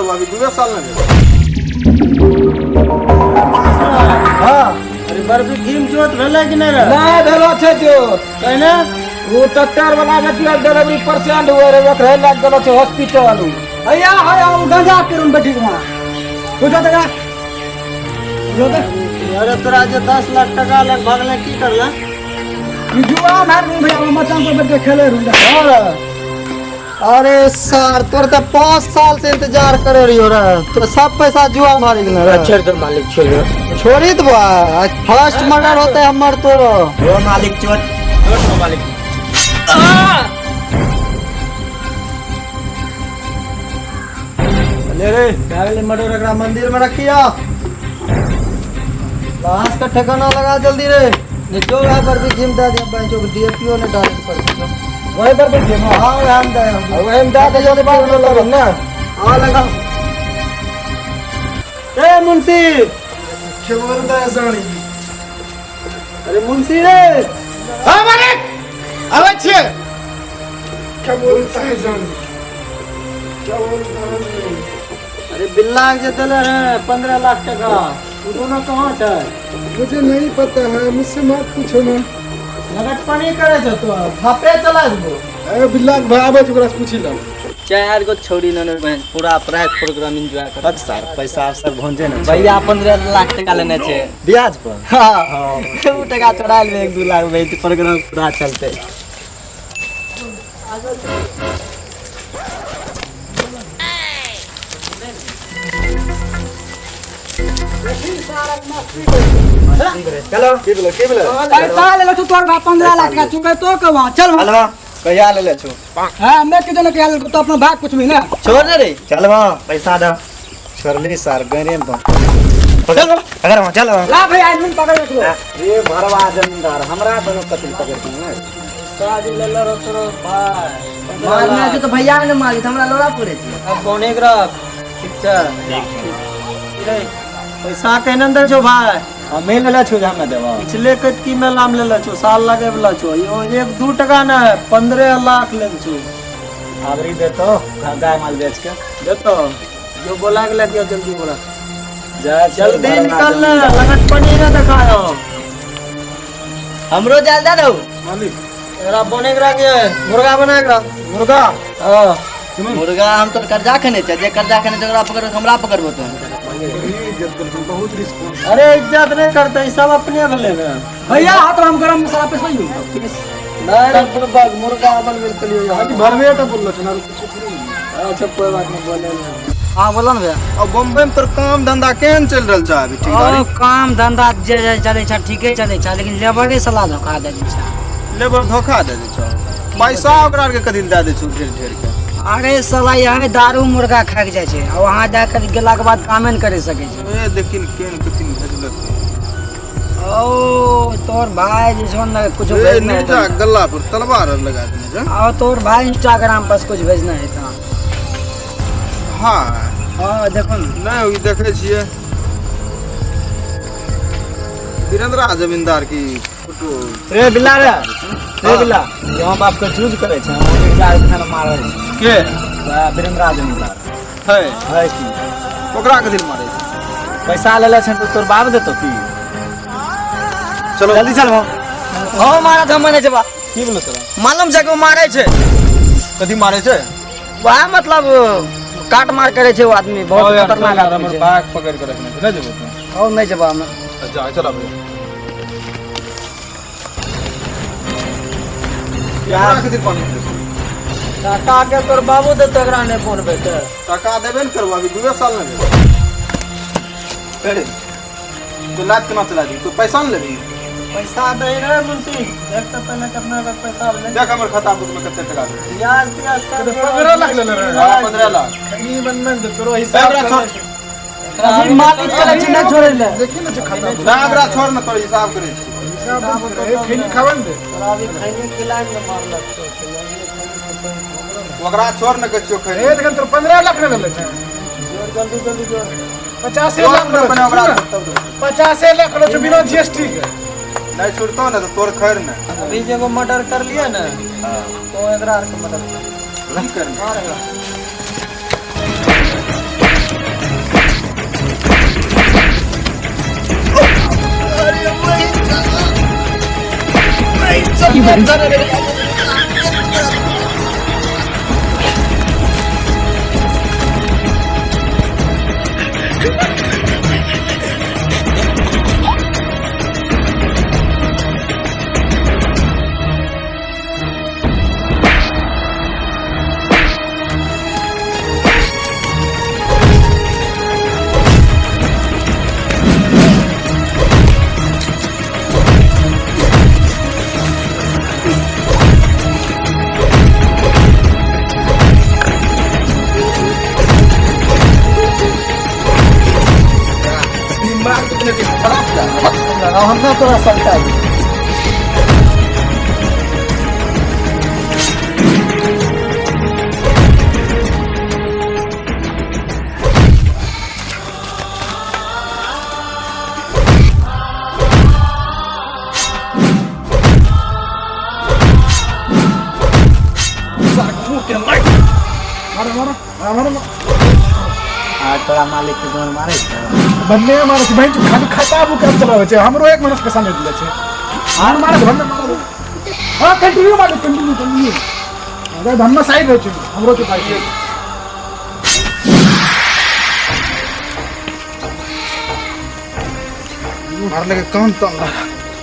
करबो अभी 2 साल में। हां अरे बर्फी घीम चोट भेलै कि नहीं रे? नहीं भेलो छै जो कहना वो टट्टर वाला बेटिया डिलीवरी पेशेंट हुए रे ओकरे लग गेलो छै हॉस्पिटल। भैया हां वो गंजा पेरुन बैठी वहां बुझो तका जो दे। अरे तोरा जे 10 लाख टका लग भागले की करला? जुआ मार भैया मचान पर बैठ के खेले रहू। अरे सर तोर तो 5 साल से इंतजार करे रही रे, तो सब पैसा जुआ मारी गेल रे। अच्छा तो मालिक छोड़ी दबो, आज फर्स्ट मर्डर होते हमर तोरो। वो मालिक चोट मालिक ले रे डायले मर्डर एकरा मंदिर में रखिया। लाश का ठिकाना लगा जल्दी रे। जो है पर भी जिम दे दिया बेंचो को डीएपीओ ने डायरेक्ट कर दिया। वही पर बैठे हां हम दे वही हम दे के बात लगा ना। हां लगा। ए मुंशी के बोलता है साणी? अरे मुंशी रे। हां मालिक आवे छे। क्या बोलता है साणी? क्या बोलता है? अरे बिल्ला के देले रे 15 लाख टका। तू दोनों कहां छ? मुझे नहीं पता है, मुझसे मत पूछो ना। लगट पानी करे छ तो थापे चला दबो। ए बिल्ला भाई आवे ओकरा से पूछि ल। चार को छोड़ी न बहन पूरा प्राइवेट प्रोग्राम एंजॉय कर। सर पैसा सब भंजे ना भैया 15 लाख टका लेने छे ब्याज पर। हां 2 टका चढ़ा ले 1-2 लाख भाई प्रोग्राम पूरा चलते। चलो के बोलो पैसा ले लो तोर बा 15 लाख का चुके तो कवा चल चलवा कहिया ले ले छु हां मैं के जने के तो अपना भाग कुछ भी ना छोड़ दे रे। चलवा पैसा दो छोड़ली सर गरे में पकड़ अगर वहां चल ला भाई आदमी पकड़ रख लो। ये भरवा जमींदार हमरा दोनों कत्ल पकड़ के शादी ले लो तोरो भाई मारना से तो भैया ने मारी हमरा लोड़ा पड़े थी। अब कोने ग्राफ ठीक छ रे पैसा केन अंदर छो भाई? हमें ले ले छु हम देवा पिछले कत की में नाम ले लो छो साल लागे वाला छो यो 1-2 टका ना 15 लाख ले छो। आवरी दे तो गाय माल बेच के दे तो जो बोला के ले दिया जल्दी बोला। जा जल्दी निकल ले लगट पानी ना दिखाओ। हमरो जल्दा दो मालिक एरा बने करा के मुर्गा बना के मुर्गा हां मुर्गा हम तो कर्जा खने छ जे कर्जा खने जकरा पकड़ हमरा पकड़बो तो। इज्जत करते बहुत रिस्क। अरे इज्जत नहीं करते सब अपने भले ना भैया हाथ हम गरम मसाला पे सही नहीं रे मुर्गा अपन बिल्कुल हो अभी भरवे तो बोल लो ना कुछ नहीं। अच्छा कोई बात नहीं बोले हां बोलो ना भैया। अब बम्बई में तोर काम धंधा केहन चल रहल छ अभी? ठीक ओ काम धंधा जे चले छ ठीके चले छ लेकिन लेबर के सलाह धोखा दे दी छ। लेबर धोखा दे दे छ। पैसा ओकरा के कदिन दे दे छु ढेर ढेर के। अरे साला यहाँ दारू मुर्गा खा के जाए छे और वहां जाकर गेला के बाद कामे न करे सके छे। ए देखिन केन कतिन भेजलक। ओ तोर भाई जिसोन ना कुछ ए भेजना है नीचा गल्ला पर तलवार लगा देने जा। और तोर भाई इंस्टाग्राम पर कुछ भेजना है तो हां हां देखो ना नहीं ई देखे छिए वीरेंद्र जमींदार की फोटो। रे बिल्ला रे बिल्ला यहां बाप के चूज करे छ हम जाय खाना मारे के वीरेंद्र जमींदार है की ओकरा के दिल मारे छै। पैसा ले ले छ तो तोर बाप देतो की चलो जल्दी चल हो मारा था मने जबा की बोलो तोरा मालूम छै को मारे छै कथी मारे छै? वह मतलब काट मार करे छै वो आदमी बहुत खतरनाक आदमी हमर छै। बैग पकड़ के रखने छै नहीं जेबो और नहीं जबा में तो जा चला भाई यार के दिल पानी टाका के तोर बाबू दे तगरा ने फोन पे ते टका देबे न करबो अभी 2 साल में अरे तो लात केना चला दी? तो पैसा न लेबी? पैसा दे रे मुंशी एक तो पहले कितना का पैसा ले देख हमर खाता बुक में कते टका दे। ब्याज तेरा सब 15 लाख ले ले रे। हां 15 लाख खनी बनमन तो तोरो हिसाब हिसाब कर। अभी मालिक चले छी ना छोड़े ले देखी ना जो खाता ना हमरा छोड़ न तोर हिसाब करे छी। हिसाब करे खनी खावन दे। तोरा अभी खैनी खिलाए में मार लगतो ओकरा छोड़ न के चो खैनी। ए देखन तोर 15 लाख ले ले छ जल्दी जल्दी जोड़ 50 लाख लाख बने ओकरा तब 50 लाख लो छ बिना जीएसटी के नहीं छुड़तो ना तो तोर खैर न अभी जेगो मर्डर कर लिया ना तो एकरा के मदद कर नहीं करना। मार एकरा हम ना तोरा सलटा दी तोरा मालिक के दोन मारे बन्ने मारे छै बहन खाली खाता बुका चलावे छै हमरो एक मनुष्य पैसा नहीं दिले छै आन मारे धन्ने मारे हां कंटिन्यू मारे कंटिन्यू अगर धन्ने साइड रहे छै हमरो के पाई मारने के कौन तो